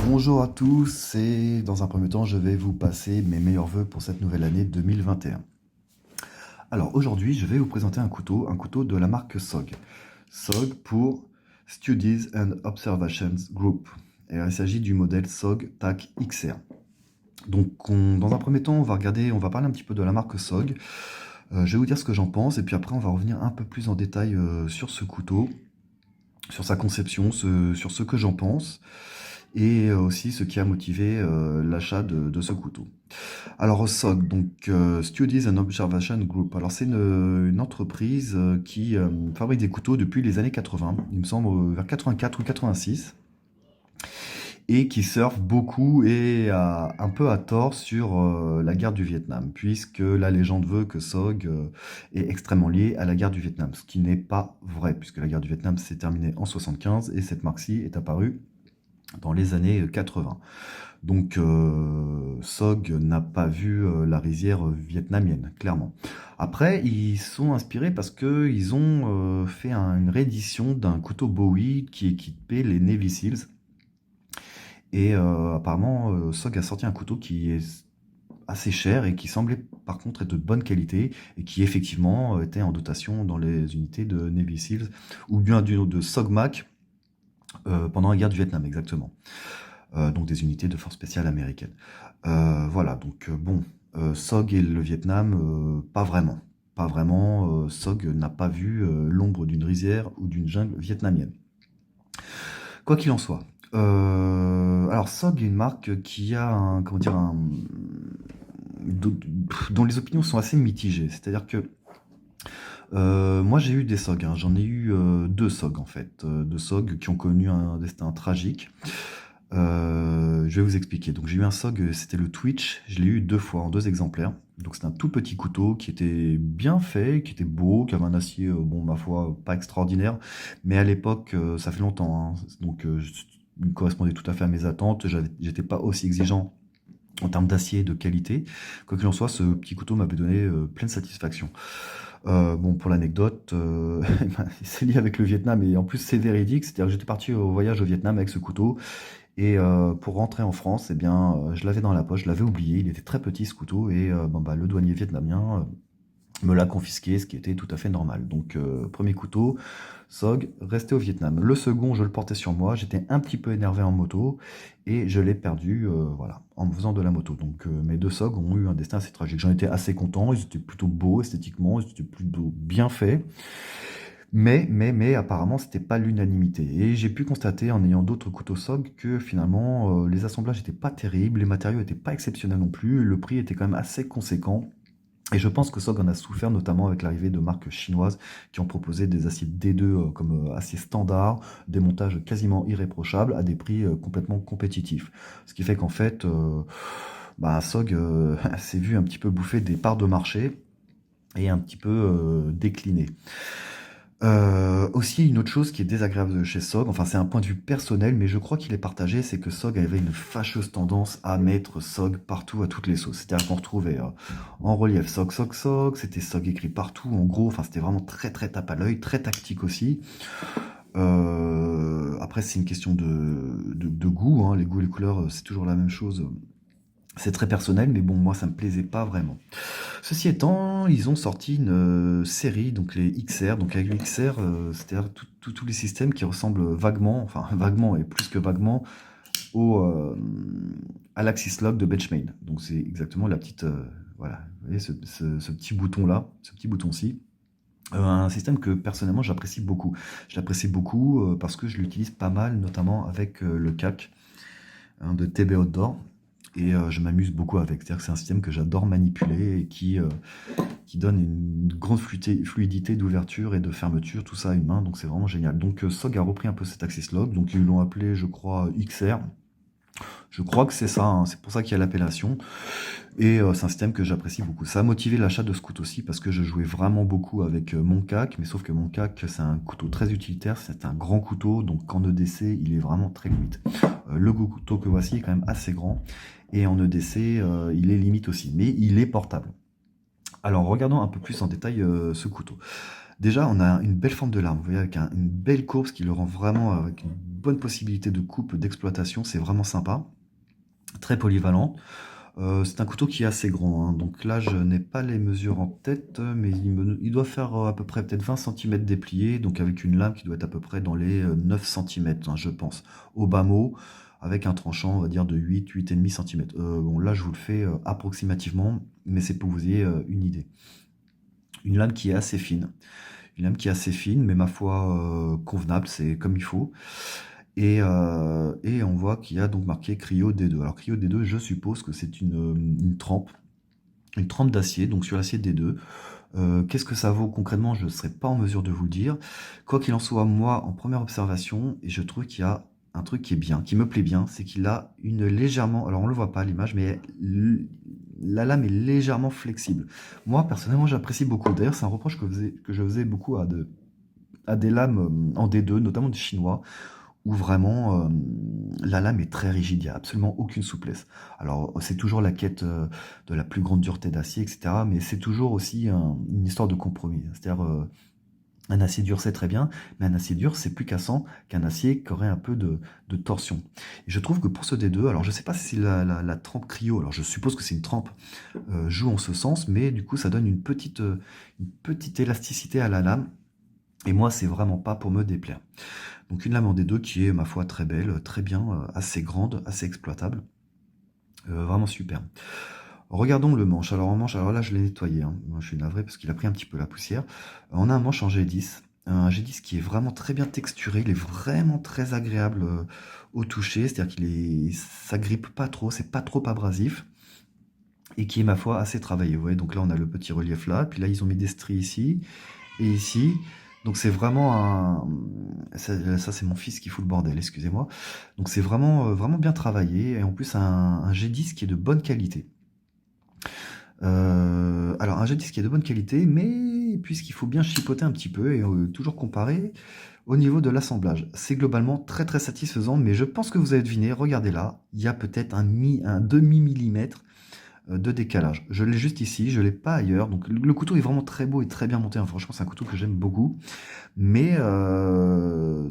Bonjour à tous et dans un premier temps, je vais vous passer mes meilleurs vœux pour cette nouvelle année 2021. Alors aujourd'hui, je vais vous présenter un couteau de la marque SOG. SOG pour Studies and Observations Group. Et il s'agit du modèle SOG TAC XR. Donc dans un premier temps, on va parler un petit peu de la marque SOG. Je vais vous dire ce que j'en pense et puis après on va revenir un peu plus en détail sur ce couteau, sur sa conception, sur ce que j'en pense et aussi ce qui a motivé l'achat de ce couteau. Alors SOG, donc Studies and Observation Group. Alors c'est une entreprise qui fabrique des couteaux depuis les années 80, il me semble vers 84 ou 86, et qui surfe beaucoup et un peu à tort sur la guerre du Vietnam, puisque la légende veut que SOG est extrêmement lié à la guerre du Vietnam, ce qui n'est pas vrai, puisque la guerre du Vietnam s'est terminée en 75 et cette marque-ci est apparue dans les années 80. Donc SOG n'a pas vu la rizière vietnamienne, clairement. Après, ils sont inspirés parce qu'ils ont fait une réédition d'un couteau Bowie qui équipait les Navy Seals. Et apparemment, SOG a sorti un couteau qui est assez cher et qui semblait par contre être de bonne qualité et qui effectivement était en dotation dans les unités de Navy Seals ou bien de SOG-MAC pendant la guerre du Vietnam, exactement. Donc des unités de force spéciale américaines. Voilà, donc bon, SOG et le Vietnam, pas vraiment. Pas vraiment, SOG n'a pas vu l'ombre d'une rizière ou d'une jungle vietnamienne. Quoi qu'il en soit. Alors SOG est une marque qui a un, comment dire, dont les opinions sont assez mitigées. C'est-à-dire que moi j'ai eu des SOG, hein. J'en ai eu deux SOG en fait, deux SOG qui ont connu un destin tragique. Je vais vous expliquer. Donc j'ai eu un SOG, c'était le Twitch, je l'ai eu deux fois en deux exemplaires. Donc c'est un tout petit couteau qui était bien fait, qui était beau, qui avait un acier, bon ma foi, pas extraordinaire, mais à l'époque, ça fait longtemps, hein, donc il correspondait tout à fait à mes attentes. J'étais pas aussi exigeant en termes d'acier et de qualité. Quoi qu'il en soit, ce petit couteau m'avait donné pleine satisfaction. Bon, pour l'anecdote, c'est lié avec le Vietnam et en plus c'est véridique. C'est-à-dire que j'étais parti au voyage au Vietnam avec ce couteau et pour rentrer en France, eh bien, je l'avais dans la poche, je l'avais oublié. Il était très petit ce couteau et bon, bah, le douanier vietnamien me l'a confisqué, ce qui était tout à fait normal. Donc, premier couteau, SOG, resté au Vietnam. Le second, je le portais sur moi, j'étais un petit peu énervé en moto et je l'ai perdu voilà, en me faisant de la moto. Donc, mes deux SOG ont eu un destin assez tragique. J'en étais assez content, ils étaient plutôt beaux esthétiquement, ils étaient plutôt bien faits. Mais apparemment, c'était pas l'unanimité. Et j'ai pu constater, en ayant d'autres couteaux SOG, que finalement, les assemblages n'étaient pas terribles, les matériaux n'étaient pas exceptionnels non plus, le prix était quand même assez conséquent. Et je pense que SOG en a souffert, notamment avec l'arrivée de marques chinoises qui ont proposé des aciers D2 comme acier standard, des montages quasiment irréprochables à des prix complètement compétitifs. Ce qui fait qu'en fait, bah, SOG s'est vu un petit peu bouffer des parts de marché et un petit peu décliner. Aussi, une autre chose qui est désagréable chez SOG, enfin c'est un point de vue personnel, mais je crois qu'il est partagé, c'est que SOG avait une fâcheuse tendance à mettre SOG partout à toutes les sauces. C'est-à-dire qu'on retrouvait en relief SOG, SOG, SOG, c'était SOG écrit partout, en gros, enfin c'était vraiment très très tape à l'œil, très tactique aussi. Après c'est une question de goût, hein. Les goûts et les couleurs, c'est toujours la même chose. C'est très personnel, mais bon, moi ça me plaisait pas vraiment. Ceci étant, ils ont sorti une série, donc les XR. Donc avec les XR, c'est-à-dire tous les systèmes qui ressemblent vaguement, enfin vaguement et plus que vaguement, au, à l'Axis Lock de Benchmade. Donc c'est exactement la petite, voilà, vous voyez ce petit bouton-là, ce petit bouton-ci. Un système que personnellement j'apprécie beaucoup. Je l'apprécie beaucoup parce que je l'utilise pas mal, notamment avec le CAC hein, de TB Outdoor. Et je m'amuse beaucoup avec. C'est-à-dire que c'est un système que j'adore manipuler et qui donne une grande fluidité d'ouverture et de fermeture, tout ça à une main, donc c'est vraiment génial. Donc SOG a repris un peu cet Axis Lock, donc ils l'ont appelé, je crois, XR. Je crois que c'est ça, hein, c'est pour ça qu'il y a l'appellation. Et c'est un système que j'apprécie beaucoup. Ça a motivé l'achat de ce couteau aussi parce que je jouais vraiment beaucoup avec mon CAC, mais sauf que mon CAC, c'est un couteau très utilitaire, c'est un grand couteau, donc en EDC, il est vraiment très limite. Le couteau que voici est quand même assez grand, et en EDC, il est limite aussi, mais il est portable. Alors regardons un peu plus en détail ce couteau. Déjà, on a une belle forme de lame, vous voyez, avec une belle courbe, ce qui le rend vraiment avec une bonne possibilité de coupe, d'exploitation, c'est vraiment sympa. Très polyvalent. C'est un couteau qui est assez grand, hein, donc là, je n'ai pas les mesures en tête, mais il doit faire à peu près peut-être 20 centimètres déplié, donc avec une lame qui doit être à peu près dans les 9 centimètres, hein, je pense, au bas mot, avec un tranchant, on va dire, de 8,5 centimètres. Bon, là, je vous le fais approximativement, mais c'est pour que vous ayez une idée. Une lame qui est assez fine. Une lame qui est assez fine, mais ma foi convenable, c'est comme il faut. Et on voit qu'il y a donc marqué Cryo D2. Alors Cryo D2, je suppose que c'est une trempe d'acier, donc sur l'acier D2. Qu'est-ce que ça vaut concrètement? Je ne serai pas en mesure de vous le dire. Quoi qu'il en soit, moi, en première observation, et je trouve qu'il y a un truc qui est bien, qui me plaît bien, c'est qu'il a une légèrement, alors on ne le voit pas à l'image, mais la lame est légèrement flexible. Moi, personnellement, j'apprécie beaucoup. D'ailleurs, c'est un reproche que je faisais beaucoup à des lames en D2, notamment des chinois, où vraiment la lame est très rigide, il n'y a absolument aucune souplesse. Alors c'est toujours la quête de la plus grande dureté d'acier, etc. Mais c'est toujours aussi une histoire de compromis. C'est-à-dire un acier dur c'est très bien, mais un acier dur c'est plus cassant qu'un acier qui aurait un peu de torsion. Et je trouve que pour ce D2, alors je ne sais pas si la trempe cryo, alors je suppose que c'est une trempe, joue en ce sens, mais du coup ça donne une petite élasticité à la lame. Et moi, c'est vraiment pas pour me déplaire. Donc une lame en D2 qui est, ma foi, très belle, très bien, assez grande, assez exploitable. Vraiment super. Regardons le manche. Alors en manche, alors là je l'ai nettoyé, hein. Moi, je suis navré parce qu'il a pris un petit peu la poussière. On a un manche en G10. Un G10 qui est vraiment très bien texturé, il est vraiment très agréable au toucher, c'est-à-dire ça grippe pas trop, c'est pas trop abrasif, et qui est ma foi assez travaillé. Vous voyez, donc là on a le petit relief là, puis là ils ont mis des stries ici, et ici. Donc c'est vraiment un... Ça c'est mon fils qui fout le bordel, excusez-moi. Donc c'est vraiment, vraiment bien travaillé, et en plus un G10 qui est de bonne qualité. Alors un G10 qui est de bonne qualité, mais puisqu'il faut bien chipoter un petit peu, et toujours comparer au niveau de l'assemblage. C'est globalement très très satisfaisant, mais je pense que vous avez deviné, regardez là, il y a peut-être un demi-millimètre de décalage. Je l'ai juste ici, je l'ai pas ailleurs. Donc le couteau est vraiment très beau et très bien monté, hein. Franchement, c'est un couteau que j'aime beaucoup. Mais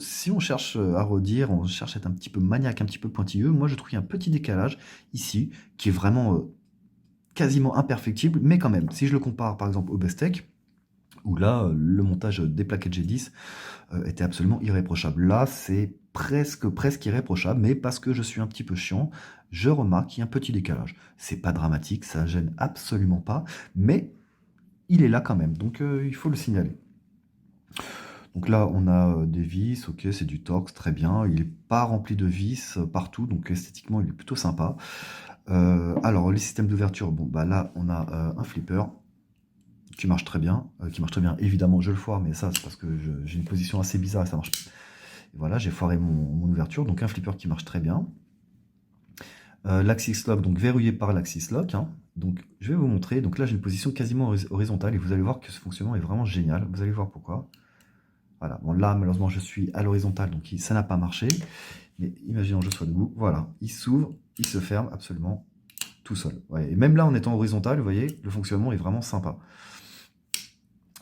si on cherche à redire, on cherche à être un petit peu maniaque, un petit peu pointilleux, moi je trouve qu'il y a un petit décalage ici, qui est vraiment quasiment imperfectible, mais quand même, si je le compare par exemple au Bestech, où là, le montage des plaquettes G10 était absolument irréprochable. Là, c'est presque irréprochable, mais parce que je suis un petit peu chiant, je remarque qu'il y a un petit décalage. C'est pas dramatique, ça gêne absolument pas, mais il est là quand même, donc il faut le signaler. Donc là, on a des vis, ok, c'est du Torx, très bien. Il n'est pas rempli de vis partout, donc esthétiquement, il est plutôt sympa. Alors, les systèmes d'ouverture, bon, bah là, on a un flipper qui marche très bien. Évidemment, je le foire, mais ça, c'est parce que j'ai une position assez bizarre et ça marche pas. Et voilà, j'ai foiré mon ouverture, donc un flipper qui marche très bien. L'axis lock, donc verrouillé par l'axis lock, hein. Donc, je vais vous montrer. Donc là, j'ai une position quasiment horizontale et vous allez voir que ce fonctionnement est vraiment génial. Vous allez voir pourquoi. Voilà, bon là malheureusement je suis à l'horizontale donc ça n'a pas marché, mais imaginons que je sois debout, voilà, il s'ouvre, il se ferme absolument tout seul. Ouais, et même là en étant horizontal, vous voyez, le fonctionnement est vraiment sympa.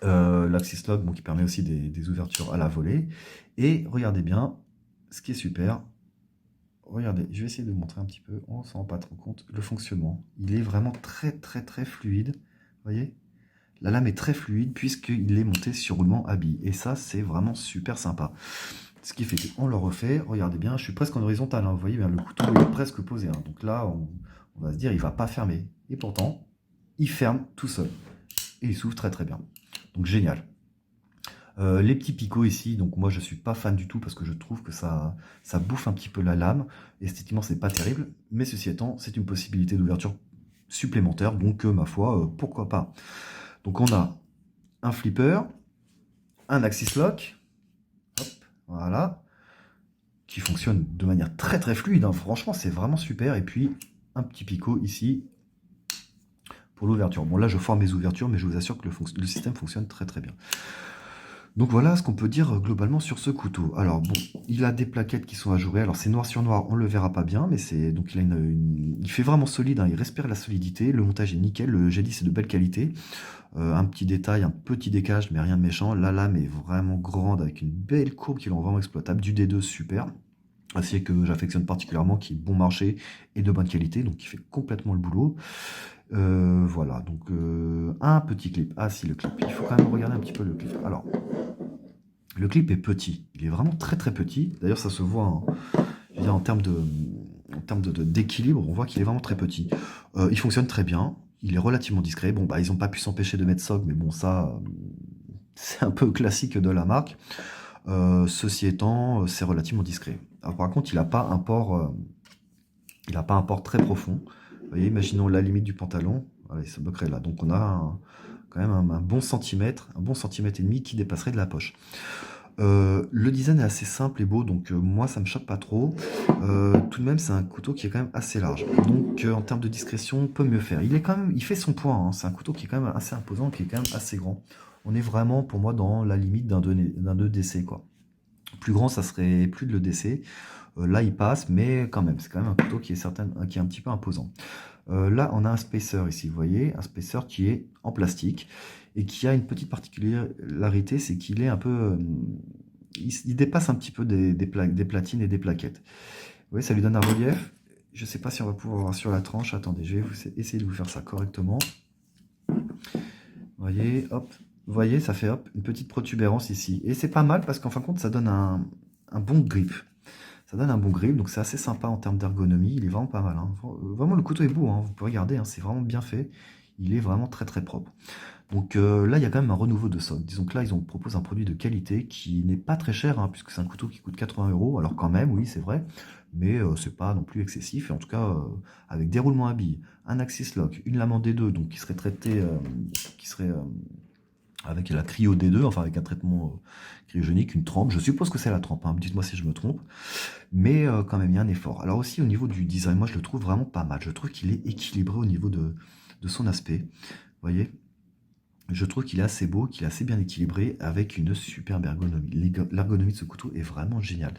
L'axis lock bon, qui permet aussi des ouvertures à la volée, et regardez bien, ce qui est super, regardez, je vais essayer de vous montrer un petit peu, on s'en rend pas trop compte, le fonctionnement, il est vraiment très très très fluide, vous voyez. La lame est très fluide puisqu'il est monté sur roulement à billes. Et ça, c'est vraiment super sympa. Ce qui fait qu'on le refait. Regardez bien, je suis presque en horizontal. Hein, vous voyez, bien, le couteau est presque posé. Hein. Donc là, on va se dire, il ne va pas fermer. Et pourtant, il ferme tout seul. Et il s'ouvre très très bien. Donc génial. Les petits picots ici, donc moi je suis pas fan du tout parce que je trouve que ça bouffe un petit peu la lame. Esthétiquement, c'est pas terrible. Mais ceci étant, c'est une possibilité d'ouverture supplémentaire. Donc, ma foi, pourquoi pas. Donc on a un flipper, un axis lock, hop, voilà, qui fonctionne de manière très très fluide, hein. Franchement c'est vraiment super, et puis un petit picot ici pour l'ouverture. Bon là je forme mes ouvertures, mais je vous assure que le système fonctionne très très bien. Donc voilà ce qu'on peut dire globalement sur ce couteau. Alors bon, il a des plaquettes qui sont ajourées. Alors c'est noir sur noir, on le verra pas bien, mais c'est donc il a il fait vraiment solide, hein, il respire la solidité. Le montage est nickel, le G10 est de belle qualité. Un petit détail, un petit décage, mais rien de méchant. La lame est vraiment grande avec une belle courbe qui rend vraiment exploitable. Du D2 super. Acier que j'affectionne particulièrement, qui est bon marché et de bonne qualité, donc qui fait complètement le boulot. Voilà, donc un petit clip. Ah si, le clip, il faut quand même regarder un petit peu le clip. Alors, le clip est petit, il est vraiment très très petit. D'ailleurs, ça se voit je veux dire, en termes d'équilibre, on voit qu'il est vraiment très petit. Il fonctionne très bien, il est relativement discret. Bon, bah, ils n'ont pas pu s'empêcher de mettre SOG, mais bon, ça, c'est un peu classique de la marque. Ceci étant, c'est relativement discret. Alors, par contre, il n'a pas un port, très profond. Vous voyez, imaginons la limite du pantalon. Voilà, il se bloquerait là. Donc, on a quand même un bon centimètre, un bon centimètre et demi qui dépasserait de la poche. Le design est assez simple et beau, donc moi ça me choque pas trop. Tout de même, c'est un couteau qui est quand même assez large. Donc en termes de discrétion, on peut mieux faire. Il fait son point, hein. C'est un couteau qui est quand même assez imposant, qui est quand même assez grand. On est vraiment, pour moi, dans la limite d'un 2DC, quoi. Plus grand, ça serait plus de l'EDC. Là, il passe, mais quand même, c'est quand même un couteau qui est qui est un petit peu imposant. Là, on a un spacer ici, vous voyez, un spacer qui est en plastique et qui a une petite particularité, c'est qu'il est un peu, il dépasse un petit peu des platines et des plaquettes. Vous voyez, ça lui donne un relief. Je ne sais pas si on va pouvoir voir sur la tranche. Attendez, je vais essayer de vous faire ça correctement. Vous voyez, hop, vous voyez, ça fait hop, une petite protubérance ici. Et c'est pas mal parce qu'en fin de compte, ça donne un bon grip. Ça donne un bon grip, donc c'est assez sympa en termes d'ergonomie. Il est vraiment pas mal, hein. Vraiment, le couteau est beau, hein. Vous pouvez regarder, hein, c'est vraiment bien fait. Il est vraiment très très propre. Donc là, il y a quand même un renouveau de SOG. Disons que là, ils ont proposé un produit de qualité qui n'est pas très cher, hein, puisque c'est un couteau qui coûte 80 €. Alors quand même, oui, c'est vrai, mais c'est pas non plus excessif. Et en tout cas, avec déroulement à billes, un axis lock, une lame en D2, donc qui serait traitée, avec la cryo D2, enfin avec un traitement cryogénique, une trempe. Je suppose que c'est la trempe, hein. Dites-moi si je me trompe. Mais quand même, il y a un effort. Alors aussi, au niveau du design, moi, je le trouve vraiment pas mal. Je trouve qu'il est équilibré au niveau de son aspect. Vous voyez, je trouve qu'il est assez beau, qu'il est assez bien équilibré, avec une superbe ergonomie. L'ergonomie de ce couteau est vraiment géniale.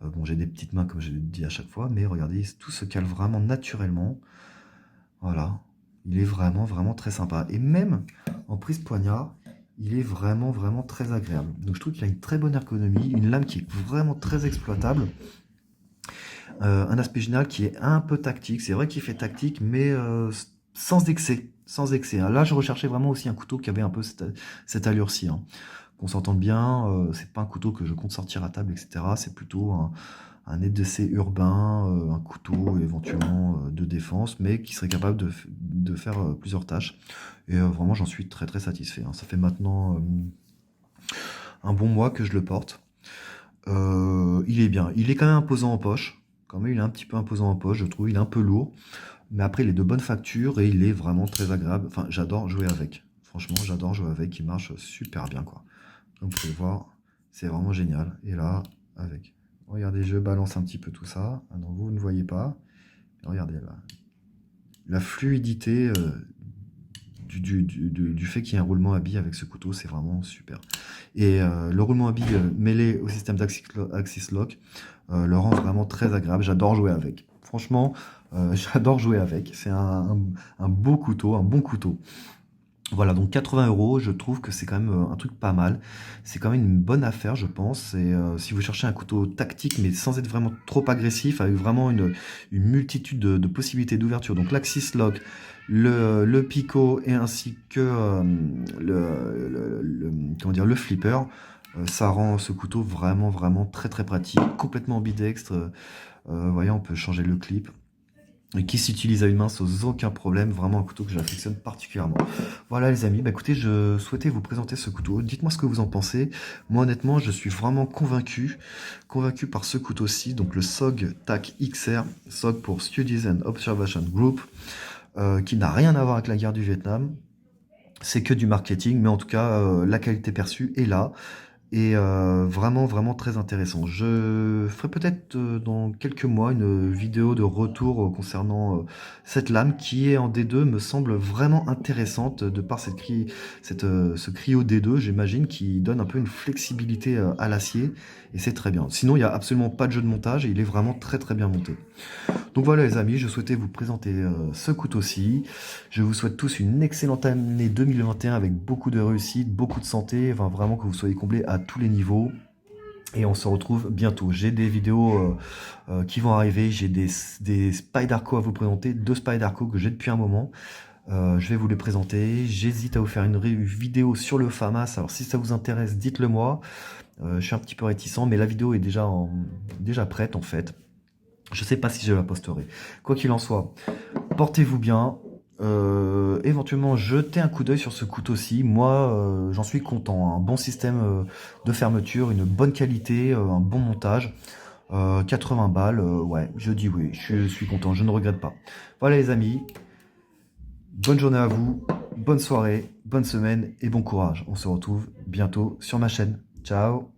Bon, j'ai des petites mains, comme je l'ai dit à chaque fois, mais regardez, tout se cale vraiment naturellement. Voilà, il est vraiment, vraiment très sympa. Et même en prise poignard, il est vraiment, vraiment très agréable. Donc je trouve qu'il a une très bonne ergonomie, une lame qui est vraiment très exploitable. Un aspect général qui est un peu tactique. C'est vrai qu'il fait tactique, mais sans excès. Sans excès, hein. Là, je recherchais vraiment aussi un couteau qui avait un peu cette allure-ci, hein. Qu'on s'entende bien, c'est pas un couteau que je compte sortir à table, etc. C'est plutôt un EDC urbain, un couteau éventuellement de défense, mais qui serait capable de faire plusieurs tâches. Et vraiment, j'en suis très très satisfait, hein. Ça fait maintenant un bon mois que je le porte. Il est bien. Il est quand même imposant en poche. Quand même, il est un petit peu imposant en poche, je trouve. Il est un peu lourd. Mais après, il est de bonne facture et il est vraiment très agréable. Enfin, j'adore jouer avec. Franchement, j'adore jouer avec. Il marche super bien, quoi. Comme vous pouvez voir, c'est vraiment génial. Et là, avec. Regardez, je balance un petit peu tout ça. Ah non, vous ne voyez pas. Regardez là. La fluidité du fait qu'il y ait un roulement à billes avec ce couteau, c'est vraiment super. Et le roulement à billes mêlé au système d'Axis Lock le rend vraiment très agréable. J'adore jouer avec. Franchement, j'adore jouer avec. C'est un beau couteau, un bon couteau. Voilà, donc 80 €, je trouve que c'est quand même un truc pas mal. C'est quand même une bonne affaire, je pense. Et si vous cherchez un couteau tactique, mais sans être vraiment trop agressif, avec vraiment une multitude de possibilités d'ouverture. Donc l'Axis Lock, le picot et ainsi que comment dire, le flipper, ça rend ce couteau vraiment, vraiment très, très pratique. Complètement ambidextre. Vous voyez, on peut changer le clip. Et qui s'utilise à une main sans aucun problème, vraiment un couteau que j'affectionne particulièrement. Voilà les amis, bah écoutez, je souhaitais vous présenter ce couteau. Dites-moi ce que vous en pensez. Moi honnêtement, je suis vraiment convaincu par ce couteau-ci, donc le SOG TAC XR, SOG pour Studies and Observation Group, qui n'a rien à voir avec la guerre du Vietnam. C'est que du marketing, mais en tout cas, la qualité perçue est là. et vraiment, vraiment très intéressant. Je ferai peut-être dans quelques mois une vidéo de retour concernant cette lame qui est en D2, me semble vraiment intéressante de par ce cryo D2, j'imagine, qui donne un peu une flexibilité à l'acier et c'est très bien. Sinon, il n'y a absolument pas de jeu de montage et il est vraiment très très bien monté. Donc voilà les amis, je souhaitais vous présenter ce couteau-ci. Je vous souhaite tous une excellente année 2021 avec beaucoup de réussite, beaucoup de santé, enfin vraiment que vous soyez comblés à tous les niveaux. Et on se retrouve bientôt. J'ai des vidéos qui vont arriver, j'ai des Spyderco à vous présenter, 2 Spyderco que j'ai depuis un moment. Je vais vous les présenter. J'hésite à vous faire une vidéo sur le FAMAS. Alors si ça vous intéresse, dites-le moi. Je suis un petit peu réticent, mais la vidéo est déjà prête en fait. Je sais pas si je la posterai. Quoi qu'il en soit, portez-vous bien. Éventuellement, jetez un coup d'œil sur ce couteau-ci. Moi, j'en suis content. Un bon système de fermeture, une bonne qualité, un bon montage. 80 balles, ouais, je dis oui. Je suis content, je ne regrette pas. Voilà les amis. Bonne journée à vous. Bonne soirée, bonne semaine et bon courage. On se retrouve bientôt sur ma chaîne. Ciao!